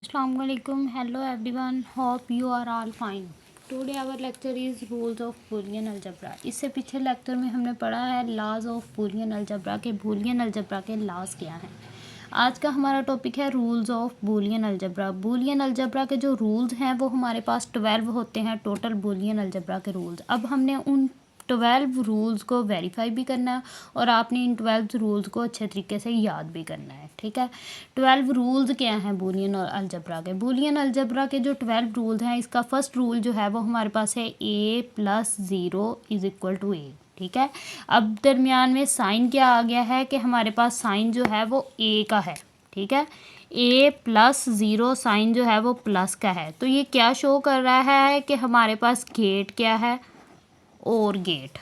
Assalamualaikum. Hello everyone. Hope you are all fine. Today our lecture is rules of Boolean algebra. इससे पिछले lecture में हमने पढ़ा है laws of Boolean algebra के Boolean algebra के laws क्या हैं. आज का हमारा टॉपिक है रूल्स ऑफ बूलियन अलजब्रा. बूलियन अलजब्रा के जो रूल्स हैं वो हमारे पास 12 होते हैं टोटल बूलियन अलजब्रा के रूल्स. अब हमने उन 12 रूल्स को वेरीफाई भी करना है और आपने इन 12 रूल्स को अच्छे तरीके से याद भी करना है. ठीक है. 12 रूल्स क्या हैं बूलियन और अलजब्रा के. बूलियन अलजब्रा के जो 12 रूल्स हैं, इसका फर्स्ट रूल जो है वो हमारे पास है a+0 = a. ठीक है. अब दरमियान में साइन क्या आ गया है कि हमारे पास साइन जो है वो a का है. ठीक है. a+0 साइन जो है वो प्लस का है. तो ये क्या शो कर रहा है कि हमारे पास गेट क्या है, और गेट.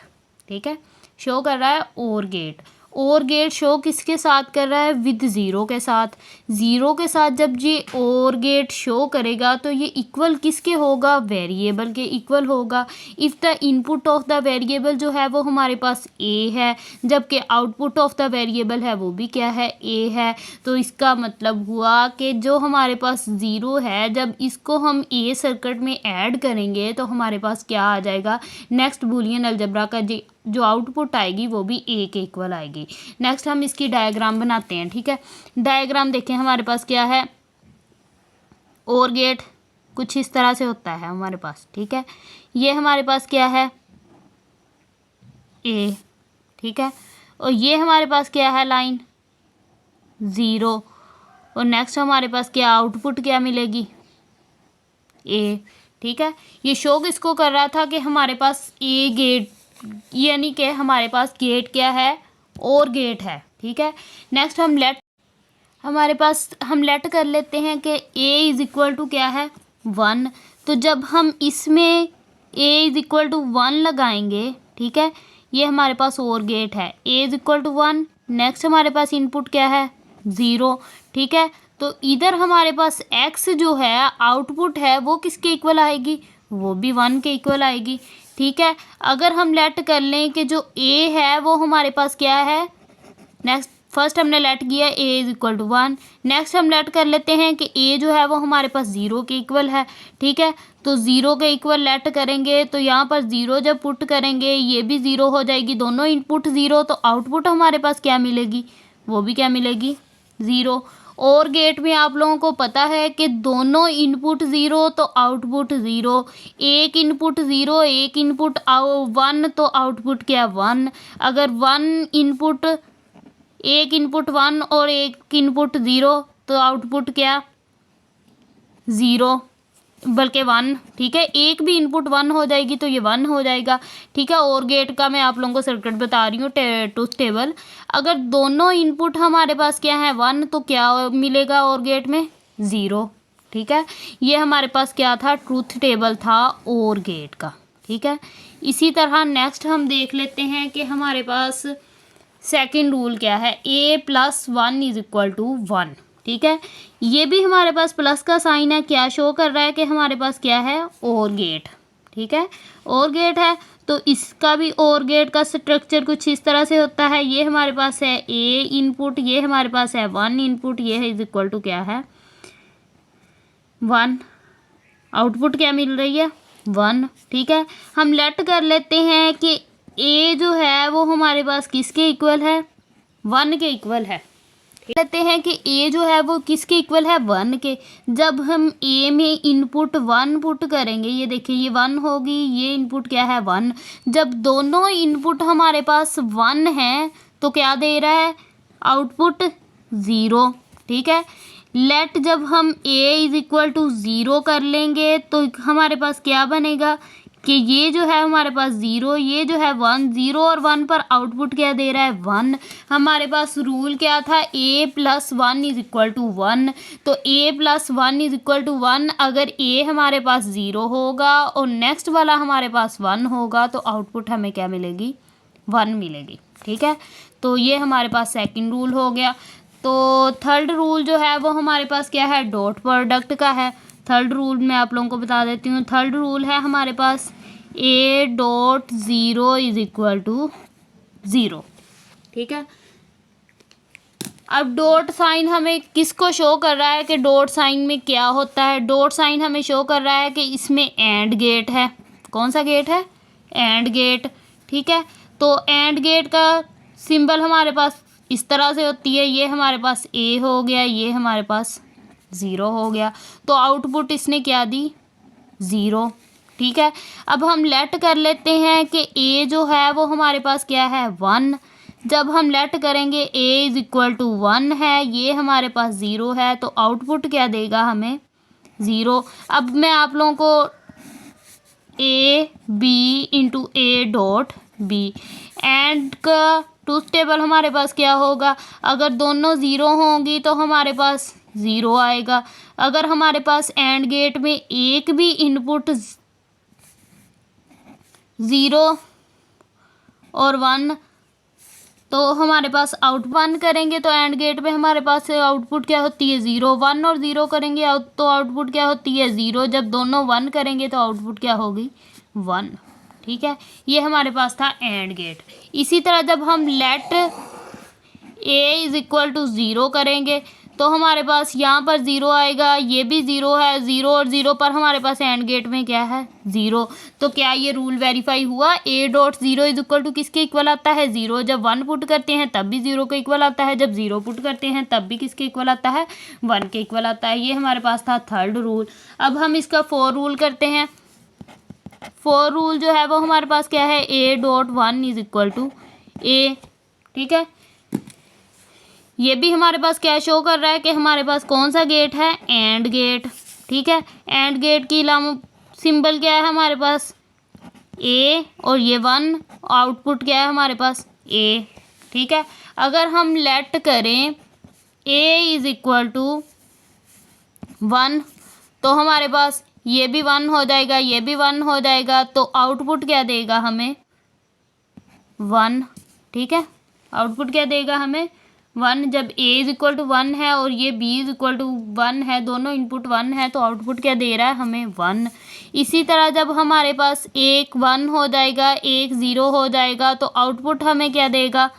ठीक है. शो कर रहा है और गेट. और गेट शो किसके साथ कर रहा है, विद ज़ीरो के साथ. ज़ीरो के साथ जब ये और गेट शो करेगा तो ये इक्वल किसके होगा, वेरिएबल के इक्वल होगा. If the input of the variable जो है वो हमारे पास ए है, जबकि आउटपुट ऑफ द वेरिएबल है वो भी क्या है, ए है. तो इसका मतलब हुआ कि जो हमारे पास ज़ीरो है, जब इसको हम ए सर्किट में ऐड करेंगे तो हमारे पास क्या आ जाएगा, नेक्स्ट बूलियन अलजब्रा का जो आउटपुट आएगी वो भी ए के इक्वल आएगी. नेक्स्ट हम इसकी डायग्राम बनाते हैं. ठीक है. डायग्राम देखें, हमारे पास क्या है, और गेट कुछ इस तरह से होता है हमारे पास. ठीक है. ये हमारे पास क्या है, ए. ठीक है. और ये हमारे पास क्या है, लाइन 0. और नेक्स्ट हमारे पास क्या आउटपुट क्या मिलेगी, ए. ठीक है. ये शो किसको कर रहा था कि हमारे पास ए गेट, यानी कि हमारे पास गेट क्या है, और गेट है. ठीक है. नेक्स्ट हम लेट कर लेते हैं कि a = क्या है, 1. तो जब हम इसमें a = 1 लगाएंगे, ठीक है, ये हमारे पास और गेट है, a = 1. नेक्स्ट हमारे पास इनपुट क्या है, 0. ठीक है. तो इधर हमारे पास x जो है आउटपुट है वो किसके इक्वल आएगी, वो भी 1 के इक्वल आएगी. ठीक है. अगर हम लेट कर लें कि जो a है वो हमारे पास क्या है, नेक्स्ट फर्स्ट हमने लेट किया a = 1. नेक्स्ट हम लेट कर लेते हैं कि a जो है वो हमारे पास 0 के इक्वल है. ठीक है. तो 0 के इक्वल लेट करेंगे तो यहाँ पर 0 जब पुट करेंगे ये भी 0 हो जाएगी, दोनों इनपुट 0. तो आउटपुट हमारे पास क्या मिलेगी, वो भी क्या मिलेगी, 0. और गेट में आप लोगों को पता है कि दोनों इनपुट 0 तो आउटपुट 0. एक इनपुट 0, एक इनपुट 1 तो आउटपुट क्या, 1. अगर एक इनपुट 1 और एक इनपुट 0 तो आउटपुट क्या, 0 बल्कि 1. ठीक है. एक भी इनपुट 1 हो जाएगी तो ये 1 हो जाएगा. ठीक है. और गेट का मैं आप लोगों को सर्किट बता रही हूँ, ट्रूथ टेबल. अगर दोनों इनपुट हमारे पास क्या है, 1, तो क्या मिलेगा और गेट में, 0. ठीक है. ये हमारे पास क्या था, ट्रूथ टेबल था और गेट का. ठीक है. इसी तरह नेक्स्ट हम देख लेते हैं कि हमारे पास सेकेंड रूल क्या है, a+1 = 1. ठीक है. ये भी हमारे पास प्लस का साइन है, क्या शो कर रहा है कि हमारे पास क्या है, और गेट. ठीक है. और गेट है तो इसका भी और गेट का स्ट्रक्चर कुछ इस तरह से होता है. ये हमारे पास है a इनपुट, ये हमारे पास है 1 इनपुट, ये है = क्या है, 1. आउटपुट क्या मिल रही है, 1. ठीक है. हम लेट कर लेते हैं कि a जो है वो हमारे पास किसके इक्वल है, 1 के इक्वल है. लेते हैं कि a जो है वो किसके इक्वल है, 1 के. जब हम a में इनपुट 1 पुट करेंगे, ये देखिए ये 1 होगी, ये इनपुट क्या है, 1. जब दोनों इनपुट हमारे पास 1 हैं तो क्या दे रहा है, आउटपुट 0. ठीक है. लेट जब हम a = 0 कर लेंगे तो हमारे पास क्या बनेगा कि ये जो है हमारे पास 0, ये जो है 1, 0 और 1 पर आउटपुट क्या दे रहा है, 1. हमारे पास रूल क्या था, a+1 = 1. तो a+1 = 1. अगर a हमारे पास 0 होगा और नेक्स्ट वाला हमारे पास 1 होगा तो आउटपुट हमें क्या मिलेगी, 1 मिलेगी. ठीक है. तो ये हमारे पास सेकंड रूल हो गया. तो थर्ड रूल जो है वो हमारे पास क्या है, डॉट प्रोडक्ट का है. थर्ड रूल मैं आप लोगों को बता देती हूँ. थर्ड रूल है हमारे पास a.0 = 0. ठीक है. अब डॉट साइन हमें किसको शो कर रहा है कि डॉट साइन में क्या होता है? डॉट साइन हमें शो कर रहा है कि इसमें एंड गेट है। कौन सा गेट है? And gate. ठीक है, तो एंड गेट का सिंबल हमारे पास इस तरह से होती है, ये हमारे पास ए हो गया, ये हमारे पास ज़ीरो हो गया, तो आउटपुट इसने क्या दी? ज़ीरो। ठीक है, अब हम लेट कर लेते हैं कि ए जो है वो हमारे पास क्या है? 1। जब हम लेट करेंगे ए इज़ इक्वल टू 1 है, ये हमारे पास 0 है, तो आउटपुट क्या देगा हमें? 0। अब मैं आप लोगों को A B into A dot B and का ट्रूथ टेबल हमारे पास क्या होगा? अगर दोनों ज़ीरो होंगी तो हमारे पास 0 आएगा। अगर हमारे पास एंड गेट में एक भी इनपुट 0 और 1, तो हमारे पास आउट 1 करेंगे तो एंड गेट में हमारे पास आउटपुट क्या होती है? 0। 1 और 0 करेंगे तो आउटपुट क्या होती है? 0। जब दोनों 1 करेंगे तो आउटपुट क्या होगी? 1। ठीक है, ये हमारे पास था एंड गेट। इसी तरह जब हम let A is equal to 0 करेंगे तो हमारे पास यहाँ पर 0 आएगा, ये भी 0 है, 0 और 0 पर हमारे पास एंड गेट में क्या है? 0। तो क्या ये रूल वेरीफाई हुआ? A dot 0 is equal to किसके इक्वल आता है? 0। जब 1 पुट करते हैं तब भी 0 के इक्वल आता है, जब 0 पुट करते हैं तब भी किसके इक्वल आता है? 1 के इक्वल आता है। ये हमारे पास था थर्ड रूल। अब हम इसका 4 रूल करते हैं। 4 रूल जो है वो हमारे पास क्या है? A dot 1 is equal to A. ठीक है, ये भी हमारे पास क्या शो कर रहा है कि हमारे पास कौन सा गेट है? And gate. ठीक है, एंड गेट की सिंबल क्या है हमारे पास? ए और ये 1, आउटपुट क्या है हमारे पास? ए। ठीक है, अगर हम लेट करें ए इज इक्वल टू 1 तो हमारे पास ये भी 1 हो जाएगा, ये भी 1 हो जाएगा, तो आउटपुट क्या देगा हमें? 1। ठीक है, आउटपुट क्या देगा हमें? 1। जब ए इज इक्वल टू 1 है और ये बी इज इक्वल टू 1 है, दोनों इनपुट 1 है, तो आउटपुट क्या दे रहा है हमें? 1। इसी तरह जब हमारे पास एक 1 हो जाएगा, एक 0 हो जाएगा, तो आउटपुट हमें क्या देगा?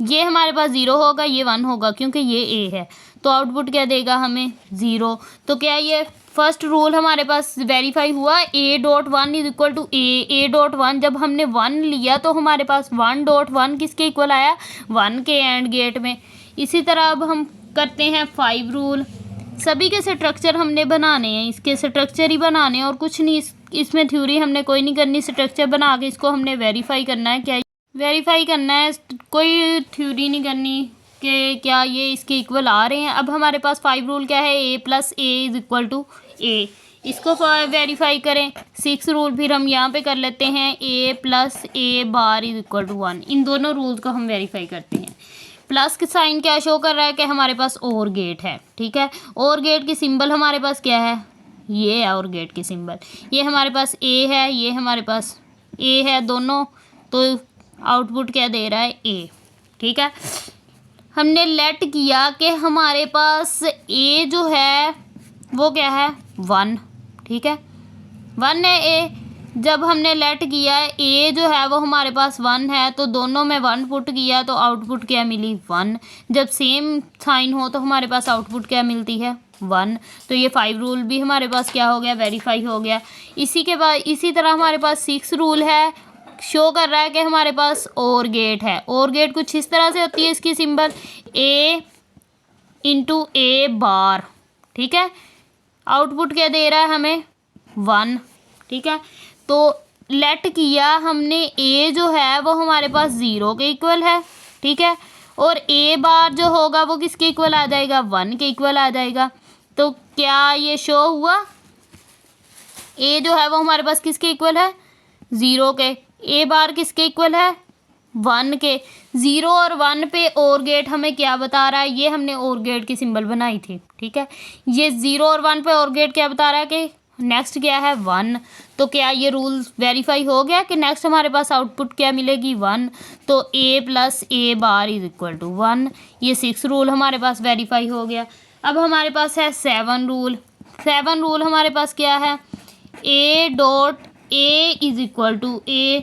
ये हमारे पास 0 होगा, ये 1 होगा क्योंकि ये ए है, तो आउटपुट क्या देगा हमें? 0। तो क्या ये फर्स्ट रूल हमारे पास वेरीफाई हुआ? A dot 1 is equal to A. A dot 1 जब हमने 1 लिया तो हमारे पास 1 डॉट 1 किसके इक्वल आया? 1 के एंड गेट में। इसी तरह अब हम करते हैं 5 रूल। सभी के स्ट्रक्चर हमने बनाने हैं, इसके स्ट्रक्चर ही बनाने हैं और कुछ नहीं, इसमें थ्योरी हमने कोई नहीं करनी, स्ट्रक्चर बना के इसको हमने वेरीफाई करना है। क्या वेरीफाई करना है, कोई थ्योरी नहीं करनी कि क्या ये इसके इक्वल आ रहे हैं। अब हमारे पास 5 रूल क्या है? A plus A is equal to A. इसको वेरीफाई करें। 6 रूल फिर हम यहाँ पे कर लेते हैं, A plus A bar is equal to 1। इन दोनों रूल्स को हम वेरीफाई करते हैं। प्लस का साइन क्या शो कर रहा है कि हमारे पास और गेट है। ठीक है, और गेट की सिंबल हमारे पास क्या है? ये है और गेट की सिंबल। ये हमारे पास ए है, ये हमारे पास ए है दोनों, तो आउटपुट क्या दे रहा है? ए। ठीक है, हमने लेट किया कि हमारे पास ए जो है वो क्या है? 1। ठीक है, 1 है ए। जब हमने लेट किया ए जो है वो हमारे पास 1 है, तो दोनों में 1 पुट किया तो आउटपुट क्या मिली? 1। जब सेम साइन हो तो हमारे पास आउटपुट क्या मिलती है? 1। तो ये 5 रूल भी हमारे पास क्या हो गया? वेरीफाई हो गया। इसी के बाद इसी तरह हमारे पास 6 रूल है, शो कर रहा है कि हमारे पास और गेट है। और गेट कुछ इस तरह से होती है, इसकी सिंबल ए इंटू ए बार। ठीक है, आउटपुट क्या दे रहा है हमें? 1। ठीक है, तो लेट किया हमने ए जो है वो हमारे पास 0 के इक्वल है। ठीक है, और ए बार जो होगा वो किसके इक्वल आ जाएगा? 1 के इक्वल आ जाएगा। तो क्या ये शो हुआ? ए जो है वो हमारे पास किसके इक्वल है? 0 के। ए बार किसके इक्वल है? 1 के। 0 और 1 पे और गेट हमें क्या बता रहा है? ये हमने और गेट की सिंबल बनाई थी। ठीक है, ये 0 और 1 पे और गेट क्या बता रहा है कि नेक्स्ट क्या है? 1। तो क्या ये रूल वेरीफाई हो गया कि नेक्स्ट हमारे पास आउटपुट क्या मिलेगी? 1। तो A plus A bar is equal to 1। ये 6 रूल हमारे पास वेरीफाई हो गया। अब हमारे पास है 7 रूल। 7 रूल हमारे पास क्या है? A dot A is equal to A.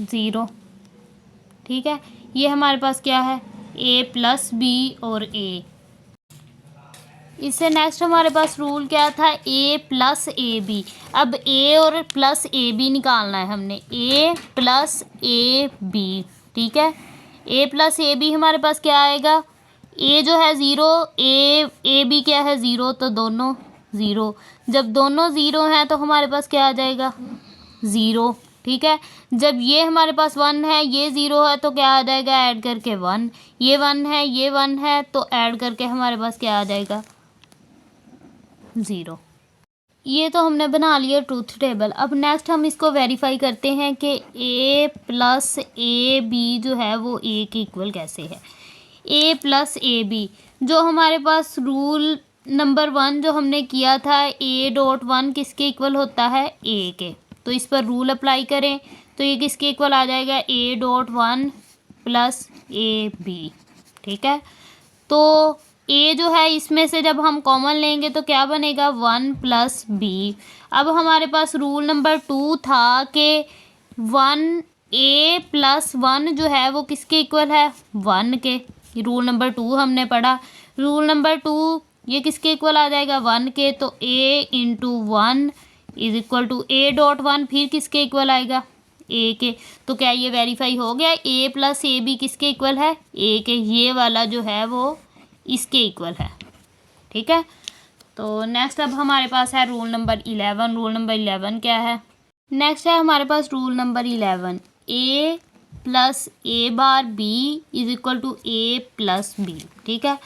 Zero. ठीक है, ये हमारे पास क्या है, ए प्लस बी और ए। इससे नेक्स्ट हमारे पास रूल क्या था, ए प्लस ए बी। अब ए और प्लस ए बी निकालना है हमने, ए प्लस ए बी। ठीक है, ए प्लस ए बी हमारे पास क्या आएगा, ए जो है ज़ीरो, ए बी क्या है ज़ीरो, तो दोनों ज़ीरो। जब दोनों ज़ीरो हैं तो हमारे पास क्या आ जाएगा, ज़ीरो। ठीक है, जब ये हमारे पास वन है, ये ज़ीरो है, तो क्या आ जाएगा, ऐड करके वन। ये वन है, ये वन है, तो ऐड करके हमारे पास क्या आ जाएगा, ज़ीरो। ये तो हमने बना लिया ट्रूथ टेबल। अब नेक्स्ट हम इसको वेरीफाई करते हैं कि ए प्लस ए बी जो है वो ए के इक्वल कैसे है। ए प्लस ए बी, जो हमारे पास रूल नंबर 1 जो हमने किया था, ए डॉट वन किसके इक्वल होता है, ए के। तो इस पर रूल अप्लाई करें तो ये किसके इक्वल आ जाएगा, A dot one plus A B. ठीक है, तो ए जो है इसमें से जब हम कॉमन लेंगे तो क्या बनेगा, वन प्लस बी। अब हमारे पास रूल नंबर 2 था कि वन, ए प्लस वन जो है वो किसके इक्वल है, वन के। रूल नंबर 2 हमने पढ़ा। रूल नंबर 2 ये किसके इक्वल आ जाएगा, वन के। तो A into one is equal to A dot one, फिर किसके इक्वल आएगा, ए के। तो क्या ये वेरीफाई हो गया, ए प्लस ए बी किसके इक्वल है, ए के। ये वाला जो है वो इसके इक्वल है। ठीक है, तो नेक्स्ट अब हमारे पास है रूल नंबर 11। रूल नंबर 11 क्या है, नेक्स्ट है हमारे पास rule number 11, A plus A bar B is equal to A plus B. ठीक है,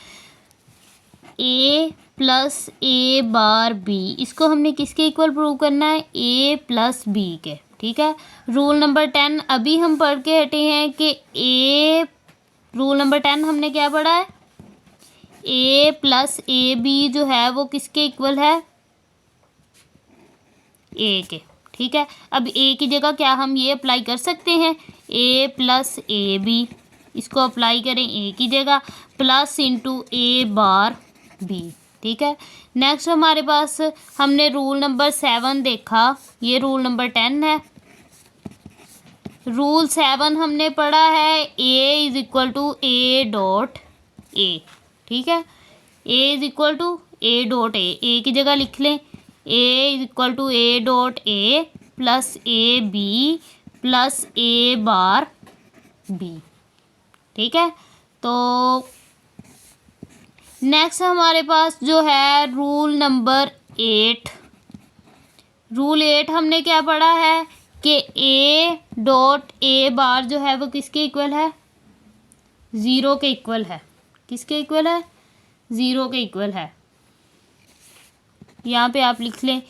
A plus A bar B, इसको हमने किसके इक्वल प्रूव करना है, ए प्लस बी के। ठीक है, रूल नंबर 10 अभी हम पढ़ के हटे हैं कि ए, रूल नंबर 10 हमने क्या पढ़ा है, ए प्लस ए बी जो है वो किसके इक्वल है, ए के। ठीक है, अब ए की जगह क्या हम ये अप्लाई कर सकते हैं, ए प्लस ए बी, इसको अप्लाई करें ए की जगह, प्लस इंटू ए बार बी। ठीक है, नेक्स्ट हमारे पास हमने रूल नंबर 7 देखा, ये रूल नंबर 10 है। रूल 7 हमने पढ़ा है, A is equal to A dot A. ठीक है, A is equal to A dot A की जगह लिख लें, A is equal to A dot A plus A B plus A bar B. ठीक है, तो नेक्स्ट हमारे पास जो है रूल नंबर 8। रूल 8 हमने क्या पढ़ा है कि ए डॉट ए बार जो है वो किसके इक्वल है, ज़ीरो के इक्वल है। किसके इक्वल है, ज़ीरो के इक्वल है। यहाँ पे आप लिख लें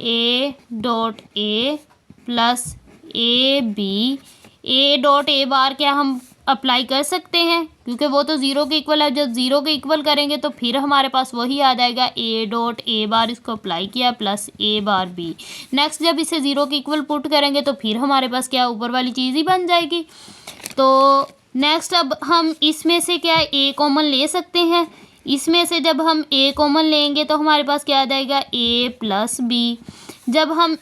A dot A plus A B. A dot A bar क्या हम अप्लाई कर सकते हैं, क्योंकि वो तो ज़ीरो के इक्वल है। जब ज़ीरो के इक्वल करेंगे तो फिर हमारे पास वही आ जाएगा, ए डॉट ए बार, इसको अप्लाई किया plus A bar B. Next जब इसे ज़ीरो के इक्वल पुट करेंगे तो फिर हमारे पास क्या ऊपर वाली चीज़ ही बन जाएगी। तो नेक्स्ट अब हम इसमें से क्या ए कॉमन ले सकते हैं। इसमें से जब हम ए कॉमन लेंगे तो हमारे पास क्या आ जाएगा, ए प्लस बी। जब हम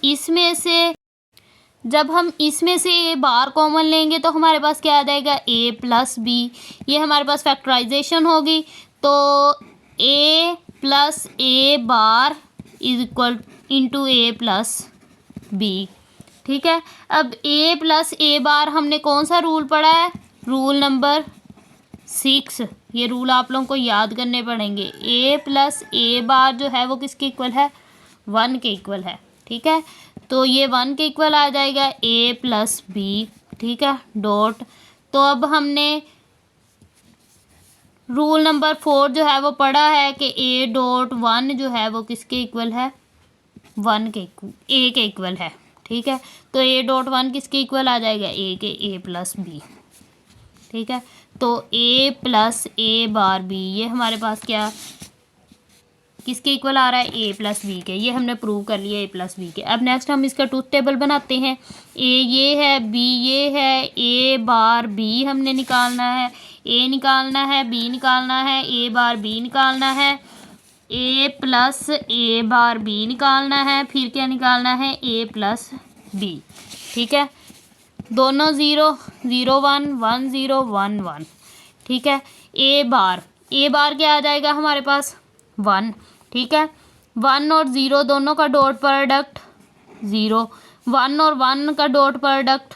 इसमें से ए बार कॉमन लेंगे तो हमारे पास क्या आ जाएगा, ए प्लस बी। ये हमारे पास फैक्टराइजेशन होगी, तो A plus A bar is equal into A plus B. ठीक है, अब ए प्लस ए बार हमने कौन सा रूल पढ़ा है, रूल नंबर 6। ये रूल आप लोगों को याद करने पड़ेंगे। ए प्लस ए बार जो है वो किसके इक्वल है, 1 के इक्वल है। ठीक है, तो ये 1 के इक्वल आ जाएगा, ए प्लस बी। ठीक है, डॉट। तो अब हमने रूल नंबर 4 जो है वो पढ़ा है कि ए डॉट वन जो है वो किसके इक्वल है, 1 के, ए के इक्वल है। ठीक है, तो ए डॉट वन किसके इक्वल आ जाएगा, ए के, ए प्लस बी। ठीक है, तो A plus A bar B, ये हमारे पास क्या किसके इक्वल आ रहा है, ए प्लस बी के। ये हमने प्रूव कर लिया, ए प्लस बी के। अब नेक्स्ट हम इसका ट्रूथ टेबल बनाते हैं। ए ये है, बी ये है, ए बार बी हमने निकालना है, ए निकालना है, बी निकालना है, ए बार बी निकालना है, A plus A bar B निकालना है, फिर क्या निकालना है, ए प्लस बी। ठीक है, दोनों 0 0 1 1 0 1 1, ठीक है। ए बार क्या आ जाएगा हमारे पास 1, ठीक है। 1 और 0 दोनों का डॉट प्रोडक्ट 0, 1 और 1 का डॉट प्रोडक्ट,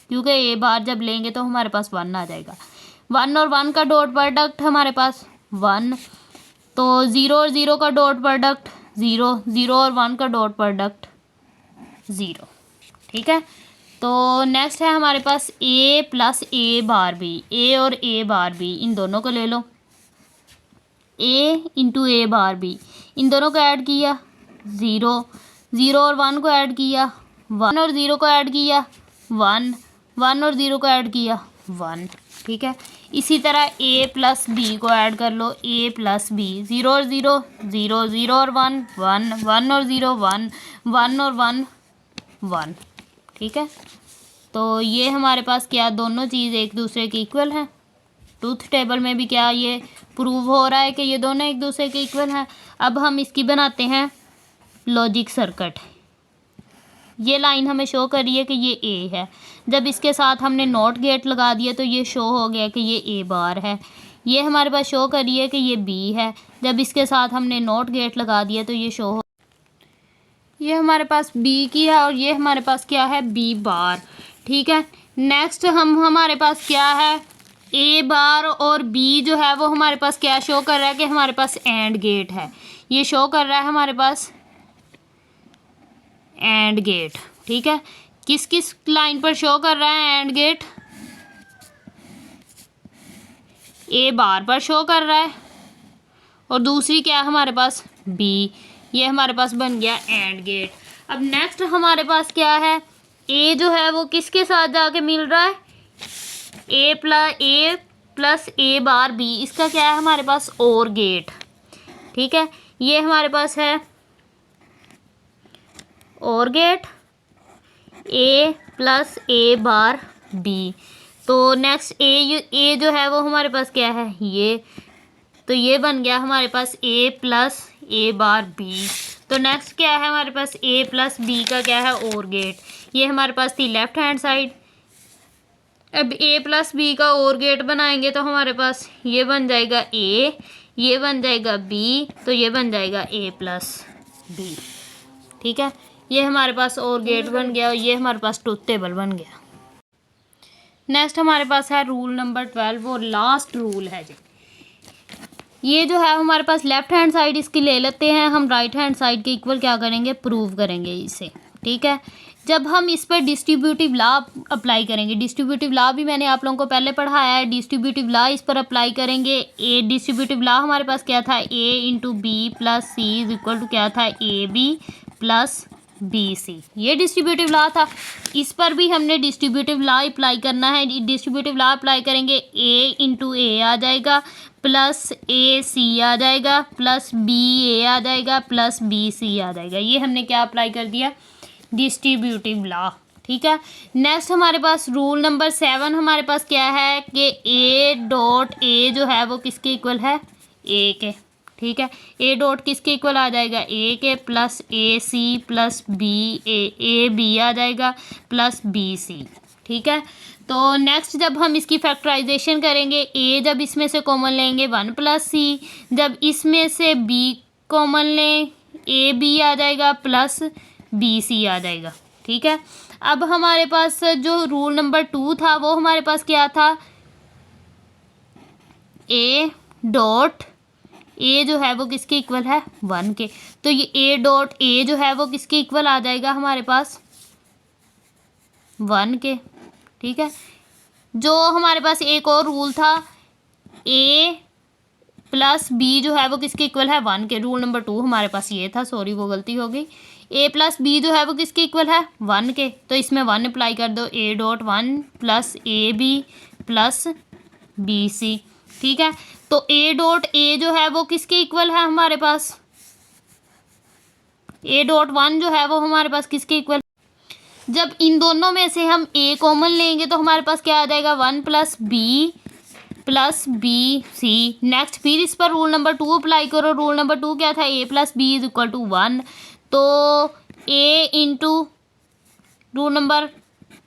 क्योंकि ए बार जब लेंगे तो हमारे पास 1 आ जाएगा। 1 और 1 का डॉट प्रोडक्ट हमारे पास 1, तो 0 और 0 का डॉट प्रोडक्ट 0, 0 और 1 का डॉट प्रोडक्ट 0, ठीक है। तो नेक्स्ट है हमारे पास ए प्लस ए बार बी, ए और ए बार बी इन दोनों को ले लो, ए इंटू ए बार बी, इन दोनों को ऐड किया 0, 0 और 1 को ऐड किया 1 और 0 को ऐड किया 1, 1 और 0 को ऐड किया 1, ठीक है। इसी तरह ए प्लस बी को ऐड कर लो, ए प्लस बी, 0 और 0 0, 0 और 1 1, 1 और 0 1, 1 और 1 1, ठीक है। तो ये हमारे पास क्या दोनों चीज़ एक दूसरे के इक्वल हैं। ट्रूथ टेबल में भी क्या ये प्रूव हो रहा है कि ये दोनों एक दूसरे के इक्वल हैं। अब हम इसकी बनाते हैं लॉजिक सर्किट। ये लाइन हमें शो कर रही है कि ये ए है, जब इसके साथ हमने नॉट गेट लगा दिया तो ये शो हो गया कि ये ए बार है। ये हमारे पास शो कर रही है कि ये बी है, जब इसके साथ हमने नॉट गेट लगा दिया तो ये शो हो, ये हमारे पास बी की है और ये हमारे पास क्या है बी बार, ठीक है। नेक्स्ट हमारे पास क्या है ए बार और बी जो है वो हमारे पास क्या शो कर रहा है कि हमारे पास एंड गेट है। ये शो कर रहा है हमारे पास एंड गेट, ठीक है। किस किस लाइन पर शो कर रहा है एंड गेट, ए बार पर शो कर रहा है और दूसरी क्या है हमारे पास बी, ये हमारे पास बन गया एंड गेट। अब नेक्स्ट हमारे पास क्या है ए जो है वो किसके साथ जाके मिल रहा है, A plus A bar B, इसका क्या है हमारे पास और गेट, ठीक है। ये हमारे पास है और gate A plus A bar B. तो नेक्स्ट ए जो है वो हमारे पास क्या है ये, तो ये बन गया हमारे पास ए प्लस ए बार बी। तो नेक्स्ट क्या है हमारे पास ए प्लस बी का क्या है और गेट, ये हमारे पास थी लेफ्ट हैंड साइड। अब ए प्लस बी का और गेट बनाएंगे तो हमारे पास ये बन जाएगा ए, ये बन जाएगा बी, तो ये बन जाएगा ए प्लस बी, ठीक है। ये हमारे पास और गेट बन गया और ये हमारे पास ट्रूथ टेबल बन गया। नेक्स्ट हमारे पास है रूल नंबर 12 और लास्ट रूल है जी। ये जो है हमारे पास लेफ्ट हैंड साइड इसकी ले लेते हैं, हम राइट हैंड साइड के इक्वल क्या करेंगे प्रूव करेंगे इसे, ठीक है। जब हम इस पर डिस्ट्रीब्यूटिव लॉ अप्लाई करेंगे, डिस्ट्रीब्यूटिव लॉ भी मैंने आप लोगों को पहले पढ़ाया है, डिस्ट्रीब्यूटिव लॉ इस पर अप्लाई करेंगे। ए डिस्ट्रीब्यूटिव लॉ हमारे पास क्या था A into B plus C is equal to क्या था A B plus B C, ये डिस्ट्रीब्यूटिव लॉ था। इस पर भी हमने डिस्ट्रीब्यूटिव लॉ अप्लाई करना है। डिस्ट्रीब्यूटिव लॉ अप्लाई करेंगे ए इंटू ए आ जाएगा प्लस ए सी आ जाएगा प्लस बी ए आ जाएगा प्लस बी सी आ जाएगा। ये हमने क्या अप्लाई कर दिया डिस्ट्रीब्यूटिव लॉ, ठीक है। नेक्स्ट हमारे पास रूल नंबर 7 हमारे पास क्या है कि ए डॉट ए जो है वो किसके इक्वल है ए के, ठीक है। ए डॉट किसके इक्वल आ जाएगा ए के plus A C plus B A B आ जाएगा प्लस बी सी, ठीक है। तो नेक्स्ट जब हम इसकी फैक्टराइजेशन करेंगे ए जब इसमें से कॉमन लेंगे 1 प्लस सी, जब इसमें से बी कॉमन लें ए बी आ जाएगा प्लस बी सी आ जाएगा, ठीक है। अब हमारे पास जो रूल नंबर 2 था वो हमारे पास क्या था ए डॉट ए जो है वो किसके इक्वल है 1 के, तो ये ए डॉट ए जो है वो किसके इक्वल आ जाएगा हमारे पास 1 के, ठीक है। जो हमारे पास एक और रूल था ए प्लस बी जो है वो किसके इक्वल है 1 के, रूल नंबर 2 हमारे पास ये था, सॉरी वो गलती हो गई। ए प्लस बी जो है वो किसके इक्वल है 1 के, तो इसमें 1 अप्लाई कर दो A dot 1 plus A B plus B C, ठीक है। तो ए डॉट ए जो है वो किसके इक्वल है हमारे पास ए डॉट 1 जो है वो हमारे पास किसके इक्वल, जब इन दोनों में से हम ए कॉमन लेंगे तो हमारे पास क्या आ जाएगा 1 प्लस बी सी। नेक्स्ट फिर इस पर रूल नंबर 2 अप्लाई करो, रूल नंबर 2 क्या था A plus B is equal to 1, तो A into rule number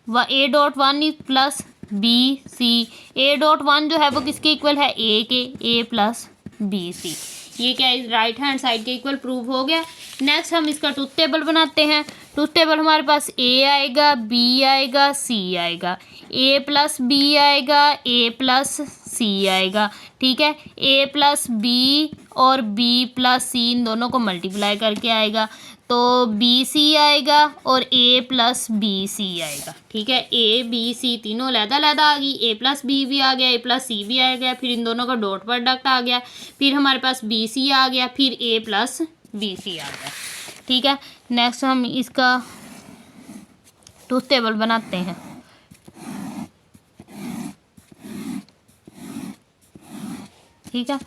A.1 is plus BC। A.1 जो है वो किसके इक्वल है, A के, A प्लस BC। ये क्या है, राइट हैंड साइड के इक्वल प्रूव हो गया। नेक्स्ट हम इसका ट्रूथ टेबल बनाते हैं। ट्रूथ टेबल हमारे पास A आएगा, B आएगा, C आएगा, A प्लस B आएगा, A प्लस C आएगा। ठीक है, A प्लस B और B प्लस C इन दोनों को मल्टीप्लाई करके आएगा, तो BC आएगा और A प्लस BC आएगा। ठीक है, A B C तीनों अलग-अलग आ गई, A प्लस B भी आ गया, A प्लस C भी आ गया, फिर इन दोनों का डॉट प्रोडक्ट आ गया, फिर हमारे पास BC आ गया, फिर A प्लस BC आ गया। ठीक है, नेक्स्ट हम इसका ट्रूथ टेबल बनाते हैं। ठीक है,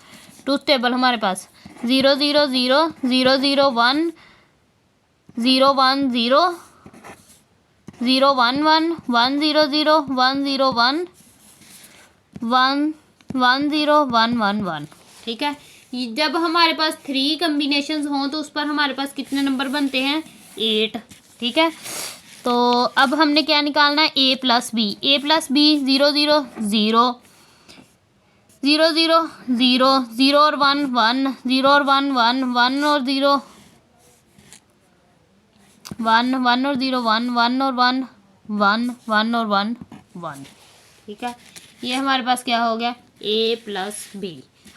ट्रूथ टेबल हमारे पास 0 0 0 0 0 1 0 1 0 0 1 1 1 0 0 1 0 1 1 1 0 1 1 1। ठीक है, जब हमारे पास 3 कम्बिनेशंस हों तो उस पर हमारे पास कितने नंबर बनते हैं, 8। ठीक है, तो अब हमने क्या निकालना है, A plus B. A plus B 0 0 0 0 0 0 0 और 1 1 0 और 1 1 1 और 0 1 1 और 0 1 1 और 1 1 1 और 1 1। ठीक है, ये हमारे पास क्या हो गया, A प्लस बी।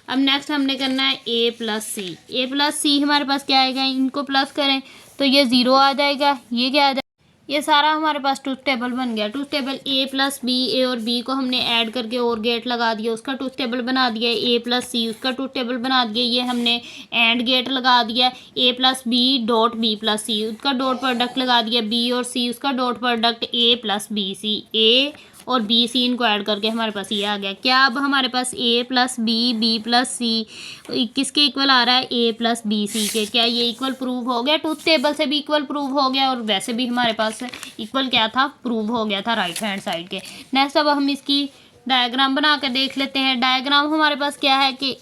अब नेक्स्ट हमने करना है A plus C. A plus C हमारे पास क्या आएगा, इनको प्लस करें तो ये 0 आ जाएगा, ये क्या आ जाएगा, ये सारा हमारे पास ट्रूथ टेबल बन गया। Truth table A plus B, A और B को हमने ऐड करके और गेट लगा दिया, उसका ट्रूथ टेबल बना दिया। A प्लस सी उसका ट्रूथ टेबल बना दिया, ये हमने एंड गेट लगा दिया। A plus B dot B plus C उसका डॉट प्रोडक्ट लगा दिया, B और C उसका dot product A plus B C. A और B C इनको ऐड करके हमारे पास ये आ गया। क्या अब हमारे पास A plus B, B plus C किसके इक्वल आ रहा है, A प्लस बी सी के। क्या ये इक्वल प्रूव हो गया, ट्रूथ टेबल से भी इक्वल प्रूव हो गया और वैसे भी हमारे पास इक्वल क्या था, प्रूव हो गया था राइट हैंड साइड के। नेक्स्ट अब हम इसकी डायग्राम बना कर देख लेते हैं। डायग्राम हमारे पास क्या है कि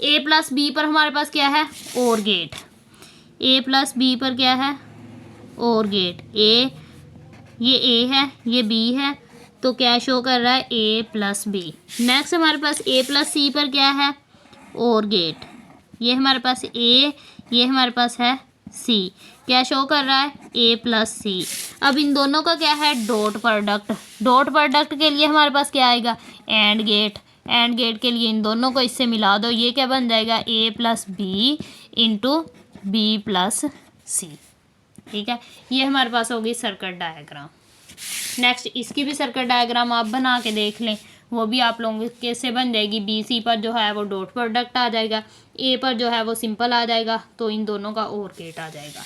A प्लस बी पर हमारे पास क्या है, और गेट। A प्लस बी पर क्या है, और गेट। ये A है, ये B है, तो क्या शो कर रहा है, A प्लस बी। नेक्स्ट हमारे पास A प्लस सी पर क्या है, और गेट। ये हमारे पास A, ये हमारे पास है C, क्या शो कर रहा है, A प्लस सी। अब इन दोनों का क्या है, डॉट प्रोडक्ट। डॉट प्रोडक्ट के लिए हमारे पास क्या आएगा, एंड गेट। एंड गेट के लिए इन दोनों को इससे मिला दो, ये क्या बन जाएगा, A plus B into B plus C. ठीक है, ये हमारे पास होगी सर्किट डायग्राम। नेक्स्ट इसकी भी सर्किट डायग्राम आप बना के देख लें, वो भी आप लोगों के कैसे बन जाएगी। BC पर जो है वो डॉट प्रोडक्ट आ जाएगा, A पर जो है वो सिंपल आ जाएगा, तो इन दोनों का और गेट आ जाएगा।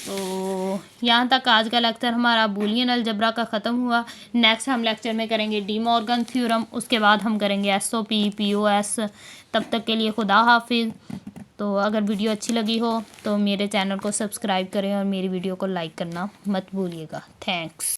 तो यहाँ तक आज का लेक्चर हमारा बूलियन अलजेब्रा का ख़त्म हुआ। नेक्स्ट हम लेक्चर में करेंगे डी मॉर्गन थ्योरम, उसके बाद हम करेंगे SOP POS। तब तक के लिए खुदा हाफिज़। तो अगर वीडियो अच्छी लगी हो तो मेरे चैनल को सब्सक्राइब करें और मेरी वीडियो को लाइक करना मत भूलिएगा। थैंक्स।